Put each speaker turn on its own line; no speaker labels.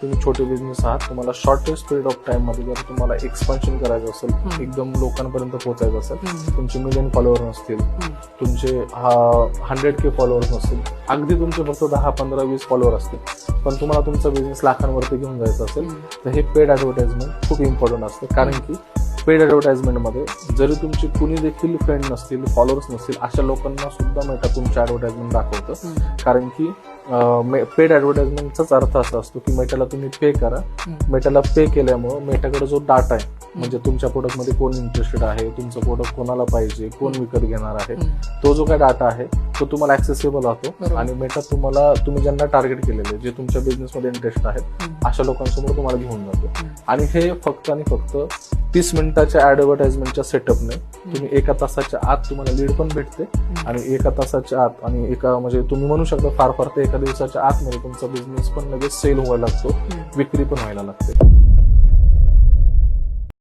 तुम्ही छोटे बिझनेस आहात, तुम्हाला शॉर्टेस्ट पिरियड ऑफ टाइम मध्ये जर तुम्हाला एक्सपान्शन करायचं असेल, एकदम लोकांपर्यंत पोहोचायचं असेल, तुमचे मिलियन फॉलोअर नसतील, तुमचे 100K फॉलोअर्स नसतील, अगदी तुमचे फक्त 10, 15, 20 फॉलोअर असतील, पण तुम्हाला तुमचा बिझनेस लाखांवरती घेऊन जायचं असेल तर हे पेड ऍडव्हर्टाइजमेंट खूप इम्पॉर्टंट असतं. कारण की पेड ऍडव्हर्टाइजमेंटमध्ये जरी तुमचे कुणी देखील फ्रेंड नसतील, फॉलोअर्स नसतील, अशा लोकांना सुद्धा मेटा तुमच्या ऍडव्हर्टाइजमेंट दाखवतं. कारण की पेड ऍडव्हर्टाइजमेंटचाच अर्थ असा असतो की मेटाला तुम्ही पे करा. मेटाला पे केल्यामुळे मेटाकडे जो डाटा आहे, म्हणजे तुमच्या प्रोडक्टमध्ये कोण इंटरेस्टेड आहे, तुमचं प्रोडक्ट कोणाला पाहिजे, कोण विकत घेणार आहे, तो जो काय डाटा आहे तो तुम्हाला ऍक्सेसिबल राहतो. आणि मेटा तुम्ही ज्यांना टार्गेट केलेले, जे तुमच्या बिझनेसमध्ये इंटरेस्ट आहेत, अशा लोकांसमोर तुम्हाला घेऊन जातो. आणि हे फक्त आणि फक्त 30 मिनिटाच्या ऍडव्हर्टाइजमेंटच्या सेटअपने तुम्ही 1 तासाच्या आत तुम्हाला लीड पण भेटते. आणि 1 तासाच्या आत आणि म्हणजे तुम्ही म्हणू शकता फार फार ते 1 दिवसाच्या आतमध्ये तुमचा बिझनेस पण लगेच सेल व्हायला लागतो, विक्री पण व्हायला लागते.